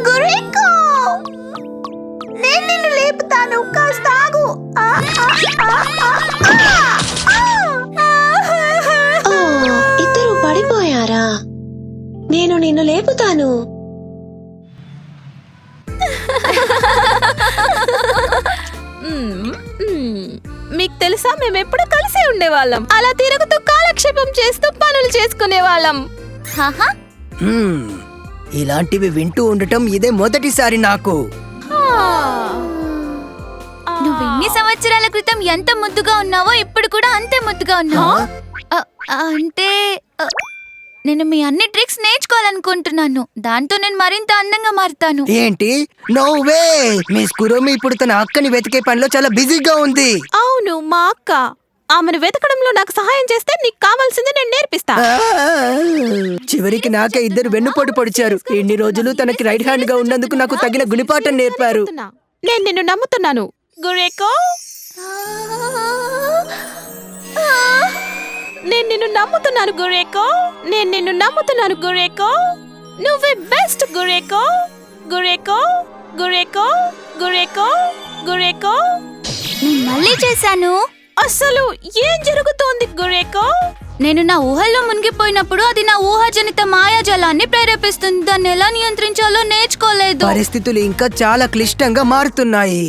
గురేకో, నేను నిన్ను లేపుతాను, కాస్త ఆగు. ఇద్దరు పడిపోయారా? నేను నిన్ను లేపుతాను. మీకు తెలుసా, మేమెప్పుడు కలిసే ఉండేవాళ్ళం. అలా తిరుగుతూ కాలక్షేపం చేస్తూ పనులు చేసుకునేవాళ్ళం. ఇలాంటివి వింటూ ఉండటం ఇదే మొదటిసారి నాకు. నువ్వెన్ని సంవత్సరాల క్రితం ఎంత ముద్దుగా ఉన్నావో ఇప్పుడు కూడా అంతే ముద్దుగా ఉన్నావు. అంటే నేను మీ అన్ని ట్రిక్స్ నేర్చుకోవాలనుకుంటున్నాను. దాంతో నేను మరింత అందంగా మారుతాను. ఏంటి? No way! మిస్ కురోమి ఇప్పుడు తన అక్కని వెతికే పనిలో చాలా బిజీగా ఉంది. అవును, మా అక్క. ఆమెను వెతకడంలో నాకు సహాయం చేస్తే నీకు కావాల్సింది నేను నేర్పిస్తా. చివరికి నాకే ఇద్దరు వెన్నుపోటు పొడిచారు. ఇన్ని రోజులు తనకి రైట్ హ్యాండ్ గా ఉన్నందుకు నాకు తగిన గుణపాఠం నేర్పారు. నేను నిన్ను నమ్ముతున్నాను గురేకో. నేను నిన్ను నమ్ముతున్నాను గురేకో. నేను నిన్ను నమ్ముతున్నాను గురేకో. నువ్వే బెస్ట్ గురేకో. గురేకో గురేకో గురేకో గురేకో. నేను మళ్ళీ చేశాను. అసలు ఏం జరుగుతోంది గురేకో? నేను నా ఊహల్లో మునిగిపోయినప్పుడు అది నా ఊహాజనిత మాయాజాలాన్ని ప్రేరేపిస్తుంది. దాన్ని ఎలా నియంత్రించాలో నేర్చుకోలేదు. పరిస్థితులు ఇంకా చాలా క్లిష్టంగా మారుతున్నాయి.